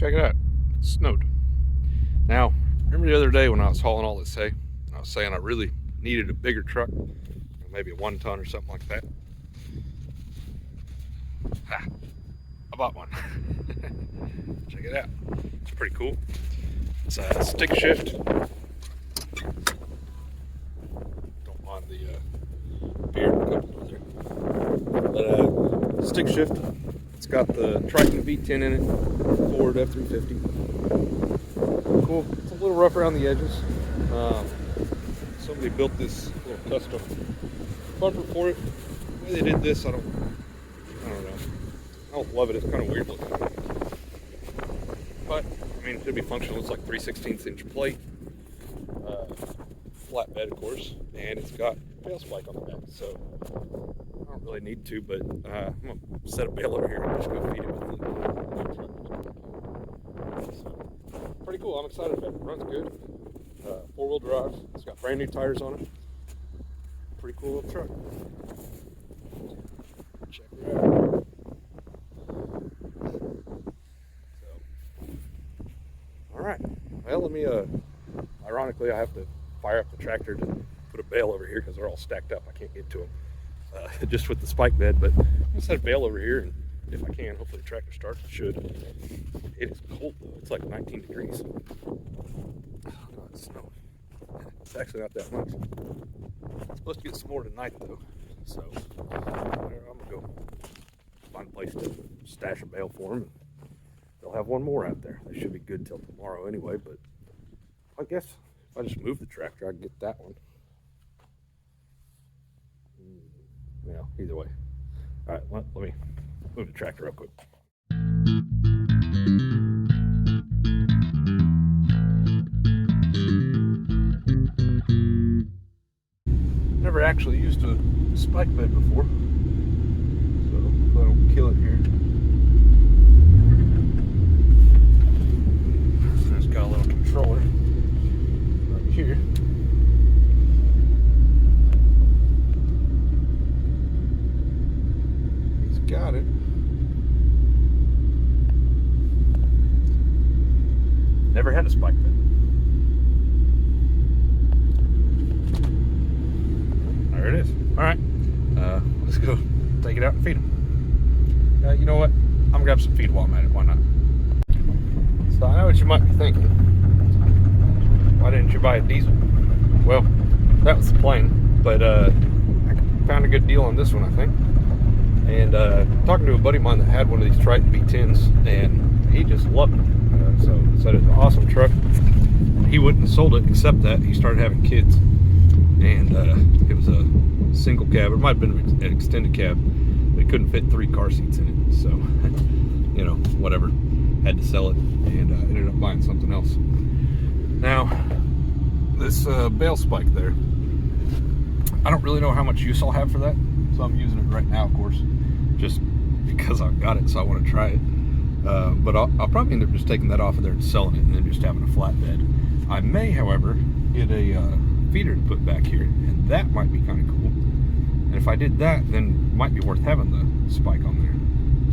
check it out. It snowed. Now, remember the other day when I was hauling all this hay, and I was saying I really needed a bigger truck, maybe a 1 ton or something like that. I bought one. Check it out. It's pretty cool. It's a stick shift. Don't mind the beard coming there. But stick shift. It's got the Triton V10 in it. Ford F350. Cool. It's a little rough around the edges. Somebody built this little custom bumper for it. The way they did this, I don't know. I don't love it. It's kind of weird looking. But I mean, it should be functional. It's like 3/16 inch plate, flat bed, of course, and it's got a bale spike on the back. So I don't really need to, but I'm gonna set a bale over here and just go feed it with the truck. So, pretty cool. I'm excited about it. Runs good. 4-wheel drive. It's got brand new tires on it. Pretty cool little truck. Check it out. All right. Well, let me. Ironically, I have to fire up the tractor to put a bale over here because they're all stacked up. I can't get to them just with the spike bed. But I'll set a bale over here, and if I can, hopefully the tractor starts. It should. It is cold though. It's like 19 degrees. Oh, no, it's snowing. It's actually not that much. It's supposed to get some more tonight though. So I'm gonna go find a place to stash a bale for them. They'll have one more out there. They should be good till tomorrow anyway, but I guess if I just move the tractor, I can get that one. Yeah, either way. All right, let me move the tractor real quick. Never actually used a spike bed before, so if I don't kill it here. It's got a little controller right here. He's got it. Never had a spike bed. There it is. All right, let's go take it out and feed him. You know what? I'm gonna grab some feed while I'm at it. Why not? So I know what you might be thinking. Why didn't you buy a diesel? Well, that was the plan, but I found a good deal on this one, I think. And talking to a buddy of mine that had one of these Triton V10s, and he just loved it. So said it's an awesome truck. He wouldn't have sold it except that he started having kids, and it was a single cab. It might have been an extended cab, but he couldn't fit 3 car seats in it. So you know, whatever. Had to sell it, and ended up buying something else. Now, this bale spike there, I don't really know how much use I'll have for that, so I'm using it right now, of course, just because I've got it, so I want to try it. But I'll probably end up just taking that off of there and selling it, and then just having a flatbed. I may, however, get a feeder to put back here, and that might be kind of cool. And if I did that, then it might be worth having the spike on there.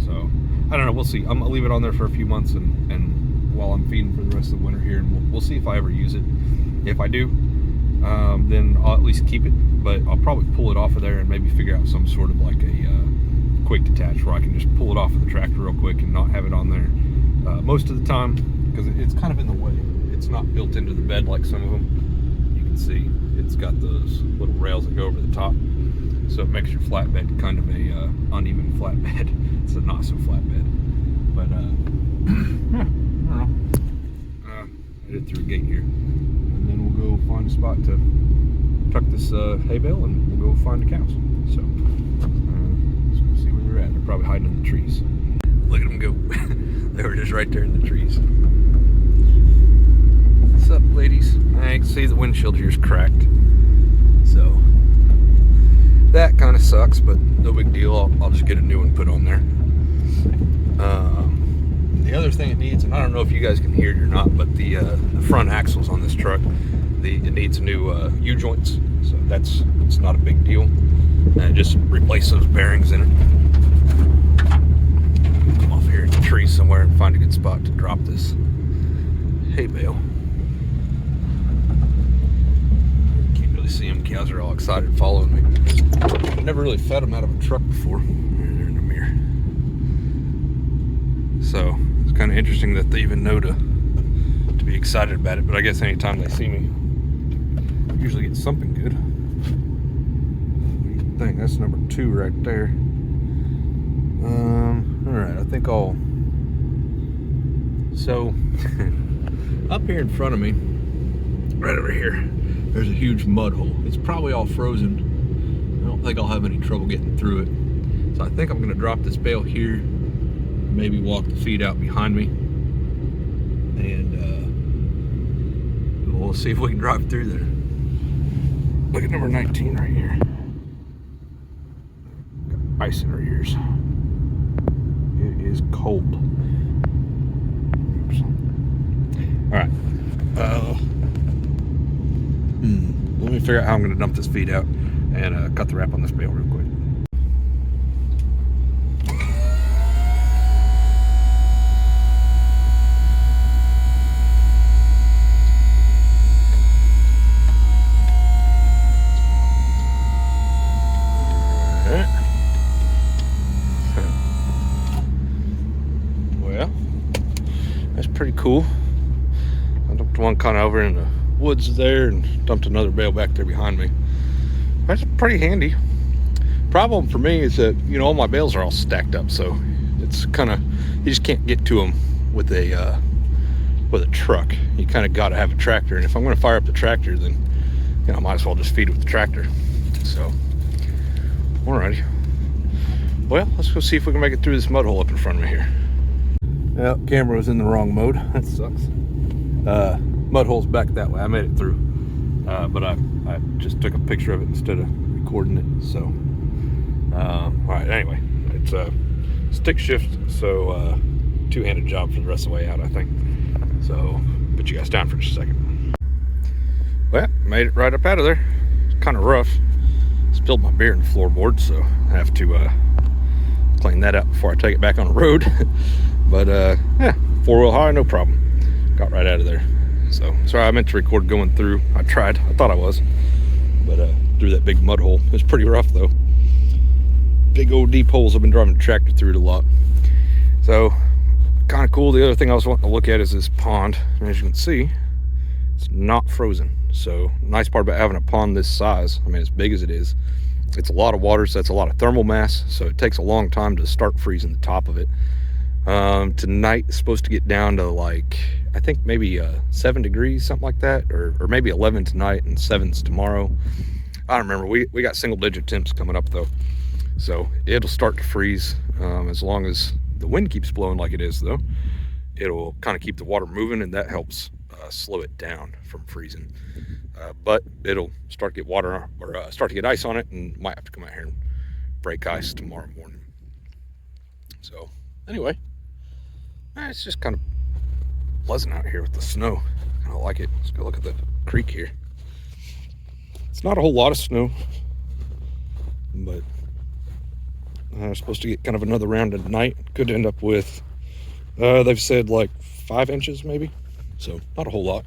So I don't know, we'll see. I'm gonna leave it on there for a few months, and while I'm feeding for the rest of the winter here, and we'll see if I ever use it. If I do, then I'll at least keep it, but I'll probably pull it off of there and maybe figure out some sort of like a quick detach where I can just pull it off of the tractor real quick and not have it on there most of the time, because it's kind of in the way. It's not built into the bed like some of them. You can see it's got those little rails that go over the top, so it makes your flatbed kind of a uneven flatbed. It's a not so flatbed, but I don't know. I did through a gate here, and then we'll go find a spot to tuck this hay bale, and we'll go find the cows. So let's go see where they're at. They're probably hiding in the trees. Look at them go. They were just right there in the trees. What's up, ladies? I can see the windshield here's cracked, so that kind of sucks, but no big deal. I'll just get a new one put on there. The other thing it needs, and I don't know if you guys can hear it or not, but the front axles on this truck, it needs new U-joints, so it's not a big deal. And just replace those bearings in it. Come off here. tree somewhere and find a good spot to drop this hay bale. Can't really see them. Cows are all excited following me. I've never really fed them out of a truck before. They're in the mirror. So it's kind of interesting that they even know to be excited about it. But I guess anytime they see me, I usually get something good. What do you think? That's number 2 right there. All right, I think I'll. So up here in front of me, right over here, there's a huge mud hole. It's probably all frozen. I don't think I'll have any trouble getting through it. So I think I'm gonna drop this bale here, maybe walk the feed out behind me, and we'll see if we can drive through there. Look at number 19 right here. Got ice in her ears. It is cold. Oops. All right. Let me figure out how I'm going to dump this feed out and cut the wrap on this bale real quick. Well, that's pretty cool. I dumped one kind of over in the woods there and dumped another bale back there behind me. That's pretty handy. Problem for me is that, you know, all my bales are all stacked up, so it's kind of, you just can't get to them with a truck. You kind of got to have a tractor, and if I'm going to fire up the tractor, then, you know, I might as well just feed with the tractor. So, alrighty. Well, let's go see if we can make it through this mud hole up in front of me here. Yeah, camera was in the wrong mode. That sucks. Mud hole's back that way. I made it through, but I just took a picture of it instead of recording it. So, all right. Anyway, it's a stick shift, so two-handed job for the rest of the way out, I think. So, put you guys down for just a second. Well, made it right up out of there. It's kind of rough. Spilled my beer in the floorboard, so I have to clean that out before I take it back on the road. But yeah, 4-wheel high, no problem. Got right out of there. So sorry, I meant to record going through. I tried. I thought I was, but through that big mud hole. It was pretty rough though. Big old deep holes. I've been driving the tractor through it a lot. So kind of cool. The other thing I was wanting to look at is this pond. And as you can see, it's not frozen. So nice part about having a pond this size, I mean, as big as it is, it's a lot of water, so that's a lot of thermal mass. So it takes a long time to start freezing the top of it. Tonight it's supposed to get down to like, I think maybe 7 degrees, something like that, or maybe 11 tonight and 7's tomorrow. I don't remember. We got single digit temps coming up though, so it'll start to freeze as long as the wind keeps blowing like it is though. It'll kind of keep the water moving, and that helps slow it down from freezing. But it'll start to get water or start to get ice on it, and might have to come out here and break ice tomorrow morning. So anyway, it's just kind of pleasant out here with the snow. I don't like it. Let's go look at the creek here. It's not a whole lot of snow, but I'm supposed to get kind of another round at night. Could end up with, they've said like 5 inches maybe. So not a whole lot.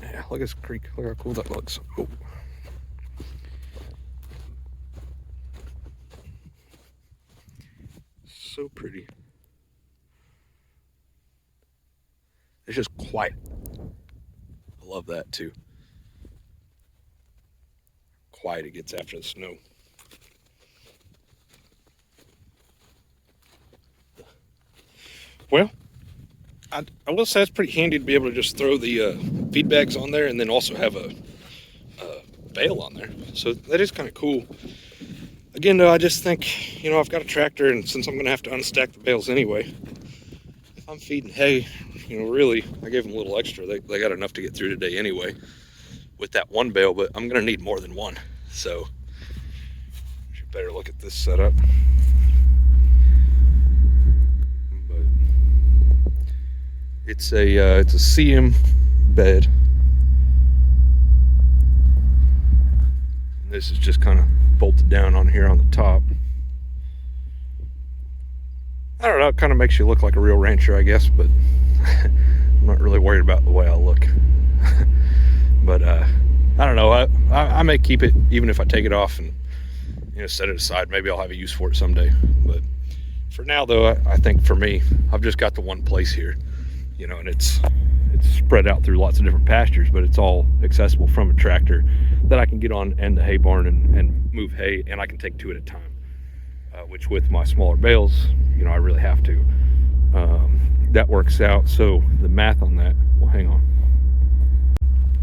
Yeah, look at this creek. Look how cool that looks. Oh. So pretty. It's just quiet. I love that too. Quiet it gets after the snow. Well, I will say it's pretty handy to be able to just throw the feed bags on there and then also have a bale on there. So that is kind of cool. Again, though, I just think, you know, I've got a tractor, and since I'm going to have to unstack the bales anyway, if I'm feeding hay, you know, really, I gave them a little extra. They got enough to get through today anyway with that one bale, but I'm going to need more than one. So, you better look at this setup. But it's a CM bed. And this is just kind of bolted down on here on the top. I don't know, it kind of makes you look like a real rancher, I guess, but I'm not really worried about the way I look. But I don't know, I may keep it even if I take it off and set it aside. Maybe I'll have a use for it someday. But for now, though, I think for me, I've just got the one place here, and it's spread out through lots of different pastures, but it's all accessible from a tractor that I can get on and the hay barn and move hay, and I can take 2 at a time, which with my smaller bales, I really have to. That works out. So the math on that, well, hang on.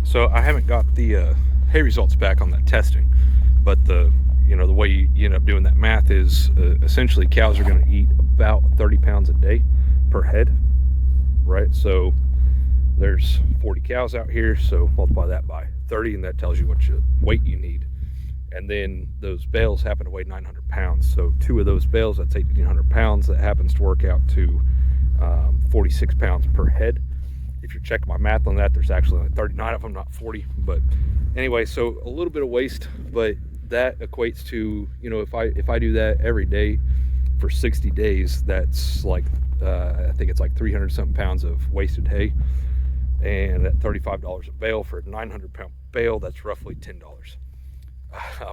So I haven't got the hay results back on that testing, but the way you end up doing that math is essentially cows are going to eat about 30 pounds a day per head, right? So there's 40 cows out here, so multiply that by 30, and that tells you what weight you need. And then those bales happen to weigh 900 pounds. So 2 of those bales, that's 1,800 pounds. That happens to work out to 46 pounds per head. If you're checking my math on that, there's actually only 39 of them, not 40. But anyway, so a little bit of waste, but that equates to, if I do that every day for 60 days, that's like, I think it's like 300 something pounds of wasted hay. And at $35 a bale for a 900 pound bale, that's roughly $10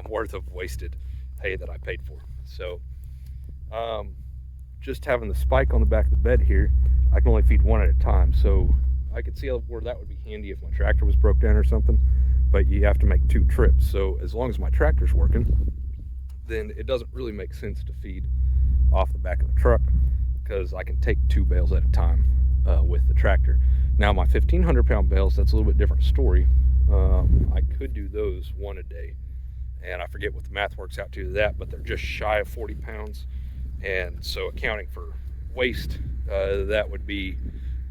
worth of wasted hay that I paid for. So just having the spike on the back of the bed here, I can only feed 1 at a time. So I could see where that would be handy if my tractor was broke down or something, but you have to make 2 trips. So as long as my tractor's working, then it doesn't really make sense to feed off the back of the truck, because I can take 2 bales at a time with the tractor. Now my 1,500 pound bales, that's a little bit different story. I could do those 1 a day, and I forget what the math works out to that, but they're just shy of 40 pounds. And so accounting for waste, that would be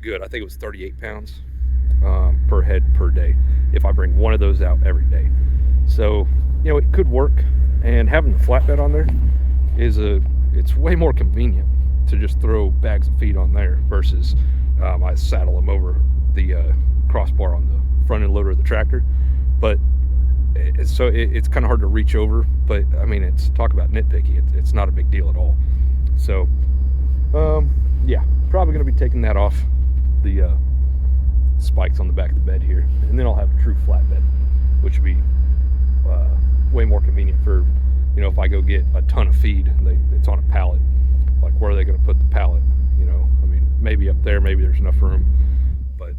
good. I think it was 38 pounds per head per day if I bring 1 of those out every day. So it could work, and having the flatbed on there it's way more convenient to just throw bags of feed on there versus I saddle them over the crossbar on the front end loader of the tractor. But it's kind of hard to reach over, but I mean, it's talk about nitpicky, it's not a big deal at all. So yeah, probably going to be taking that off the spikes on the back of the bed here, and then I'll have a true flatbed, which would be way more convenient for if I go get a ton of feed, it's on a pallet. Like, where are they going to put the pallet? I mean, maybe up there, maybe there's enough room, but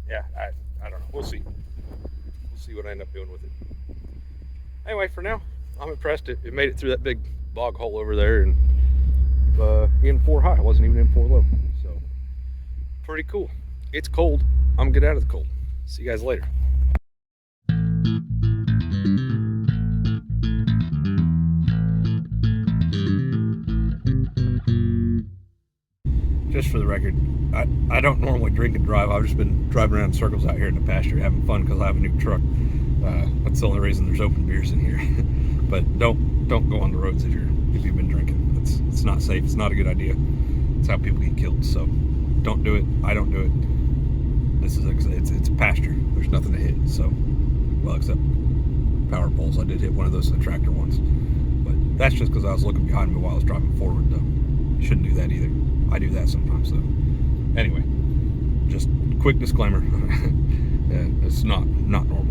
yeah, I don't know. We'll see what I end up doing with it. Anyway, for now, I'm impressed. It made it through that big bog hole over there, and in 4 high. It wasn't even in 4 low. So pretty cool. It's cold. I'm gonna get out of the cold. See you guys later. Just for the record, I don't normally drink and drive. I've just been driving around in circles out here in the pasture, having fun because I have a new truck. That's the only reason there's open beers in here. But don't go on the roads if you've been drinking. It's not safe. It's not a good idea. It's how people get killed. So don't do it. I don't do it. This is it's pasture. There's nothing to hit. So, well, except power poles. I did hit one of those in the tractor once, but that's just because I was looking behind me while I was driving forward. Though, you shouldn't do that either. I do that sometimes. So anyway, just quick disclaimer. It's not normal.